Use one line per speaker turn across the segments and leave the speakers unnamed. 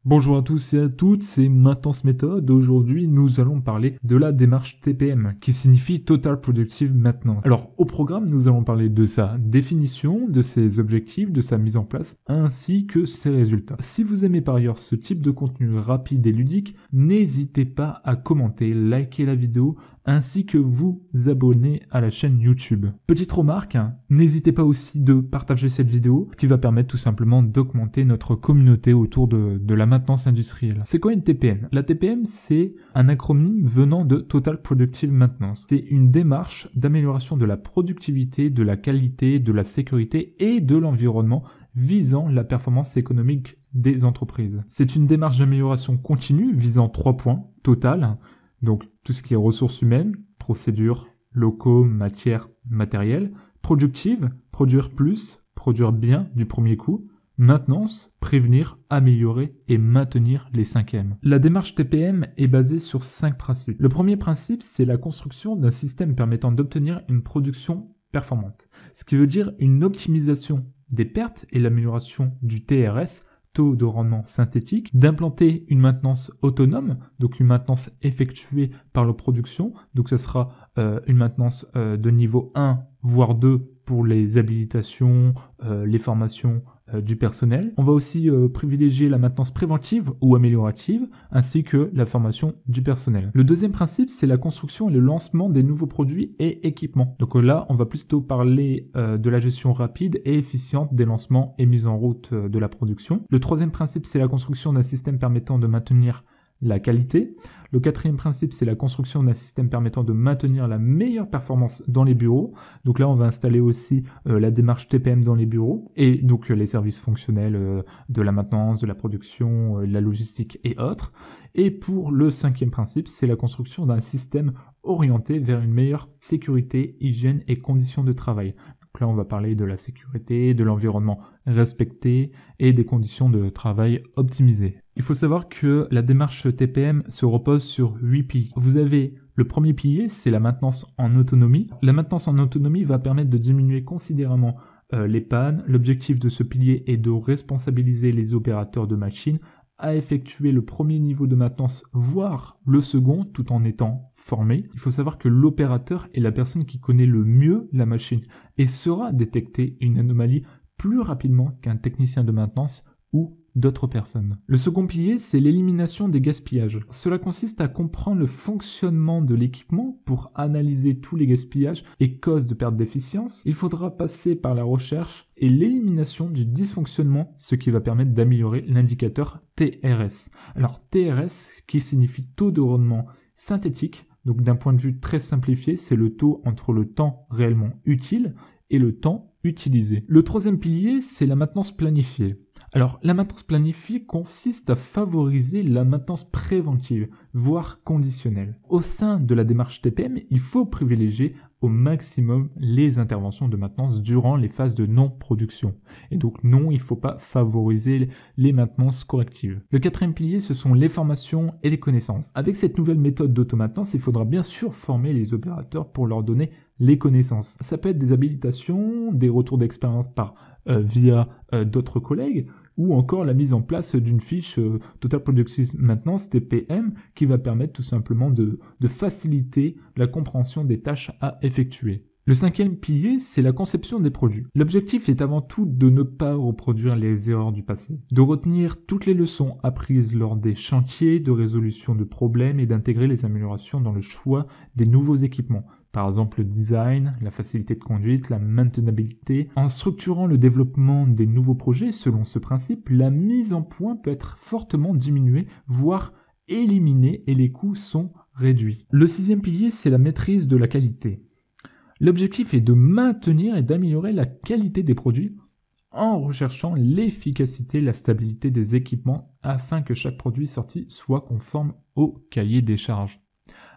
Bonjour à tous et à toutes, c'est Maintenance Méthode. Aujourd'hui, nous allons parler de la démarche TPM, qui signifie Total Productive Maintenance. Alors, au programme, nous allons parler de sa définition, de ses objectifs, de sa mise en place, ainsi que ses résultats. Si vous aimez par ailleurs ce type de contenu rapide et ludique, n'hésitez pas à commenter, liker la vidéo, ainsi que vous abonner à la chaîne YouTube. Petite remarque, n'hésitez pas aussi de partager cette vidéo, ce qui va permettre tout simplement d'augmenter notre communauté autour de la maintenance industrielle. C'est quoi une TPM? La TPM, c'est un acronyme venant de Total Productive Maintenance. C'est une démarche d'amélioration de la productivité, de la qualité, de la sécurité et de l'environnement visant la performance économique des entreprises. C'est une démarche d'amélioration continue visant 3 points. Total, donc tout ce qui est ressources humaines, procédures, locaux, matières, matériel. Productive, produire plus, produire bien du premier coup. Maintenance, prévenir, améliorer et maintenir les 5M. La démarche TPM est basée sur 5 principes. Le premier principe, c'est la construction d'un système permettant d'obtenir une production performante. Ce qui veut dire une optimisation des pertes et l'amélioration du TRS, taux de rendement synthétique, d'implanter une maintenance autonome, donc une maintenance effectuée par la production, donc ce sera une maintenance de niveau 1 voire 2 pour les habilitations, les formations du personnel. On va aussi privilégier la maintenance préventive ou améliorative, ainsi que la formation du personnel. Le deuxième principe, c'est la construction et le lancement des nouveaux produits et équipements. Donc là, on va plutôt parler de la gestion rapide et efficiente des lancements et mise en route de la production. Le troisième principe, c'est la construction d'un système permettant de maintenir la qualité. Le quatrième principe, c'est la construction d'un système permettant de maintenir la meilleure performance dans les bureaux. Donc là, on va installer aussi la démarche TPM dans les bureaux et donc les services fonctionnels de la maintenance, de la production, de la logistique et autres. Et pour le cinquième principe, c'est la construction d'un système orienté vers une meilleure sécurité, hygiène et conditions de travail. Donc là, on va parler de la sécurité, de l'environnement respecté et des conditions de travail optimisées. Il faut savoir que la démarche TPM se repose sur 8 piliers. Vous avez le premier pilier, c'est la maintenance en autonomie. La maintenance en autonomie va permettre de diminuer considérablement les pannes. L'objectif de ce pilier est de responsabiliser les opérateurs de machines à effectuer le premier niveau de maintenance, voire le second, tout en étant formé. Il faut savoir que l'opérateur est la personne qui connaît le mieux la machine et saura détecter une anomalie plus rapidement qu'un technicien de maintenance ou d'autres personnes. Le second pilier, c'est l'élimination des gaspillages. Cela consiste à comprendre le fonctionnement de l'équipement pour analyser tous les gaspillages et causes de perte d'efficience. Il faudra passer par la recherche et l'élimination du dysfonctionnement, ce qui va permettre d'améliorer l'indicateur TRS. Alors TRS, qui signifie taux de rendement synthétique, donc d'un point de vue très simplifié, c'est le taux entre le temps réellement utile et le temps utilisé. Le troisième pilier, c'est la maintenance planifiée. Alors, la maintenance planifiée consiste à favoriser la maintenance préventive, voire conditionnelle. Au sein de la démarche TPM, il faut privilégier au maximum les interventions de maintenance durant les phases de non-production. Et donc non, il ne faut pas favoriser les maintenances correctives. Le quatrième pilier, ce sont les formations et les connaissances. Avec cette nouvelle méthode d'automaintenance, il faudra bien sûr former les opérateurs pour leur donner les connaissances. Ça peut être des habilitations, des retours d'expérience via d'autres collègues, ou encore la mise en place d'une fiche Total Productive Maintenance TPM qui va permettre tout simplement de faciliter la compréhension des tâches à effectuer. Le cinquième pilier, c'est la conception des produits. L'objectif est avant tout de ne pas reproduire les erreurs du passé, de retenir toutes les leçons apprises lors des chantiers de résolution de problèmes et d'intégrer les améliorations dans le choix des nouveaux équipements. Par exemple le design, la facilité de conduite, la maintenabilité. En structurant le développement des nouveaux projets selon ce principe, la mise en point peut être fortement diminuée, voire éliminée et les coûts sont réduits. Le sixième pilier, c'est la maîtrise de la qualité. L'objectif est de maintenir et d'améliorer la qualité des produits en recherchant l'efficacité et la stabilité des équipements afin que chaque produit sorti soit conforme au cahier des charges.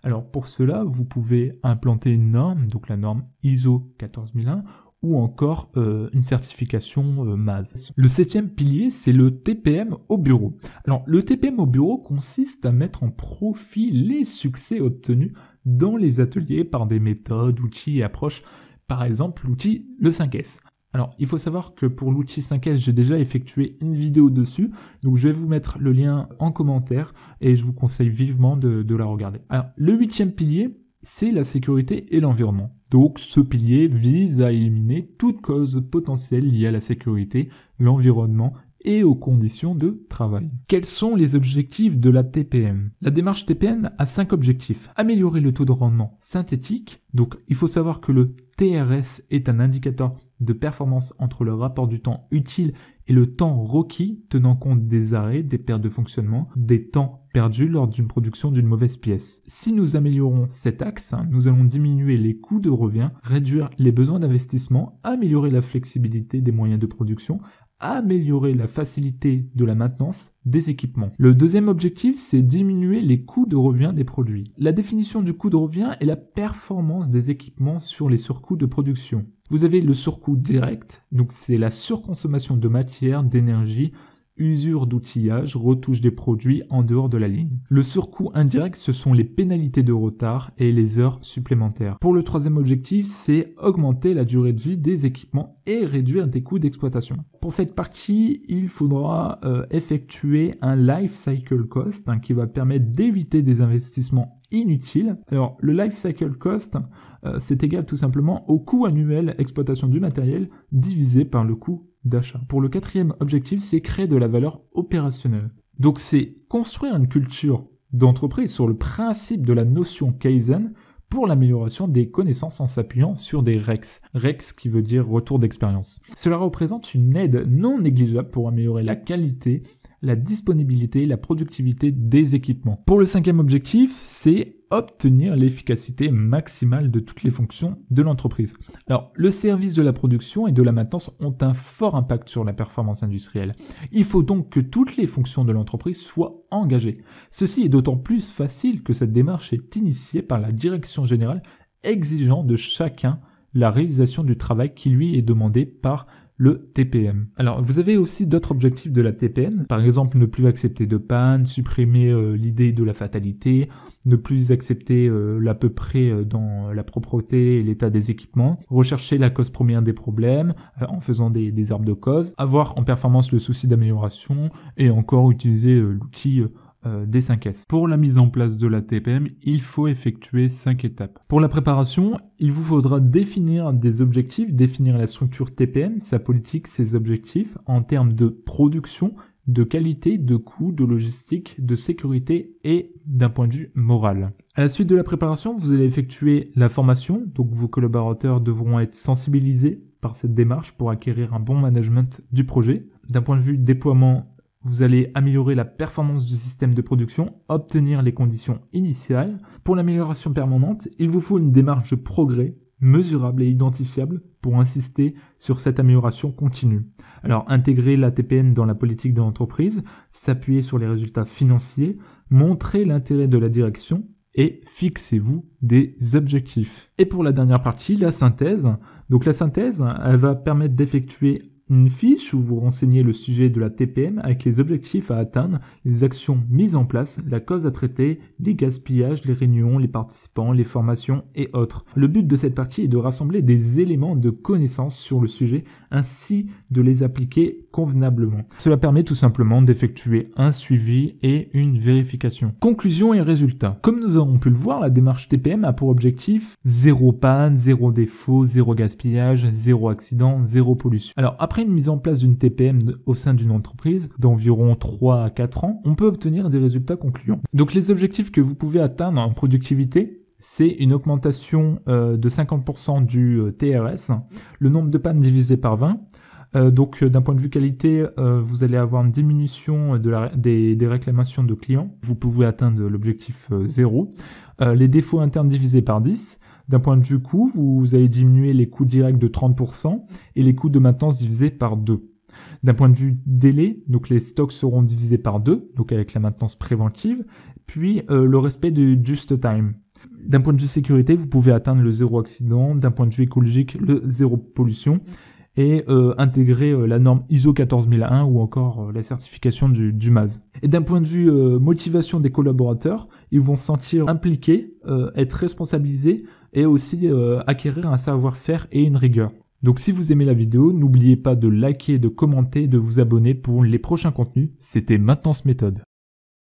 Alors pour cela, vous pouvez implanter une norme, donc la norme ISO 14001, ou encore une certification MAS. Le septième pilier, c'est le TPM au bureau. Alors le TPM au bureau consiste à mettre en profit les succès obtenus dans les ateliers par des méthodes, outils et approches, par exemple l'outil le 5S. Alors, il faut savoir que pour l'outil 5S, j'ai déjà effectué une vidéo dessus, donc je vais vous mettre le lien en commentaire et je vous conseille vivement de la regarder. Alors, le 8e pilier, c'est la sécurité et l'environnement. Donc, ce pilier vise à éliminer toute cause potentielle liée à la sécurité, l'environnement et aux conditions de travail. Quels sont les objectifs de la TPM? La démarche TPM a 5 objectifs. Améliorer le taux de rendement synthétique. Donc, il faut savoir que le TRS est un indicateur de performance entre le rapport du temps utile et le temps requis, tenant compte des arrêts, des pertes de fonctionnement, des temps perdus lors d'une production d'une mauvaise pièce. Si nous améliorons cet axe, nous allons diminuer les coûts de revient, réduire les besoins d'investissement, améliorer la flexibilité des moyens de production, améliorer la facilité de la maintenance des équipements. Le deuxième objectif, c'est diminuer les coûts de revient des produits. La définition du coût de revient est la performance des équipements sur les surcoûts de production. Vous avez le surcoût direct, donc c'est la surconsommation de matière, d'énergie, usure d'outillage, retouche des produits en dehors de la ligne. Le surcoût indirect, ce sont les pénalités de retard et les heures supplémentaires. Pour le troisième objectif, c'est augmenter la durée de vie des équipements et réduire des coûts d'exploitation. Pour cette partie, il faudra effectuer un life cycle cost qui va permettre d'éviter des investissements inutiles. Alors, le life cycle cost, c'est égal tout simplement au coût annuel d'exploitation du matériel divisé par le coût d'achat. Pour le quatrième objectif, c'est créer de la valeur opérationnelle. Donc, c'est construire une culture d'entreprise sur le principe de la notion Kaizen pour l'amélioration des connaissances en s'appuyant sur des REX. REX qui veut dire retour d'expérience. Cela représente une aide non négligeable pour améliorer la qualité, la disponibilité et la productivité des équipements. Pour le cinquième objectif, c'est obtenir l'efficacité maximale de toutes les fonctions de l'entreprise. Alors, le service de la production et de la maintenance ont un fort impact sur la performance industrielle. Il faut donc que toutes les fonctions de l'entreprise soient engagées. Ceci est d'autant plus facile que cette démarche est initiée par la direction générale, exigeant de chacun la réalisation du travail qui lui est demandé par le TPM. Alors, vous avez aussi d'autres objectifs de la TPM, par exemple ne plus accepter de panne, supprimer l'idée de la fatalité, ne plus accepter l'à peu près dans la propreté et l'état des équipements, rechercher la cause première des problèmes en faisant des arbres de cause, avoir en performance le souci d'amélioration et encore utiliser l'outil des 5S. Pour la mise en place de la TPM, il faut effectuer 5 étapes. Pour la préparation, il vous faudra définir des objectifs, définir la structure TPM, sa politique, ses objectifs en termes de production, de qualité, de coût, de logistique, de sécurité et d'un point de vue moral. À la suite de la préparation, vous allez effectuer la formation, donc vos collaborateurs devront être sensibilisés par cette démarche pour acquérir un bon management du projet. D'un point de vue déploiement, vous allez améliorer la performance du système de production, obtenir les conditions initiales. Pour l'amélioration permanente, il vous faut une démarche de progrès mesurable et identifiable pour insister sur cette amélioration continue. Alors, intégrer la TPM dans la politique de l'entreprise, s'appuyer sur les résultats financiers, montrer l'intérêt de la direction et fixez-vous des objectifs. Et pour la dernière partie, la synthèse. Donc la synthèse, elle va permettre d'effectuer une fiche où vous renseignez le sujet de la TPM avec les objectifs à atteindre, les actions mises en place, la cause à traiter, les gaspillages, les réunions, les participants, les formations et autres. Le but de cette partie est de rassembler des éléments de connaissance sur le sujet ainsi de les appliquer convenablement. Cela permet tout simplement d'effectuer un suivi et une vérification. Conclusion et résultat. Comme nous avons pu le voir, la démarche TPM a pour objectif zéro panne, zéro défaut, zéro gaspillage, zéro accident, zéro pollution. Alors après une mise en place d'une TPM au sein d'une entreprise d'environ 3 à 4 ans, on peut obtenir des résultats concluants. Donc les objectifs que vous pouvez atteindre en productivité, c'est une augmentation de 50% du TRS, le nombre de pannes divisé par 20. Donc d'un point de vue qualité, vous allez avoir une diminution des réclamations de clients. Vous pouvez atteindre l'objectif 0. Les défauts internes divisés par 10. D'un point de vue coût, vous allez diminuer les coûts directs de 30% et les coûts de maintenance divisés par 2. D'un point de vue délai, donc les stocks seront divisés par 2, donc avec la maintenance préventive, puis le respect du just time. D'un point de vue sécurité, vous pouvez atteindre le zéro accident, d'un point de vue écologique, le zéro pollution, et intégrer la norme ISO 14001 ou encore la certification du MAS. Et d'un point de vue motivation des collaborateurs, ils vont se sentir impliqués, être responsabilisés et aussi acquérir un savoir-faire et une rigueur. Donc si vous aimez la vidéo, n'oubliez pas de liker, de commenter, de vous abonner pour les prochains contenus. C'était Maintenance Méthode.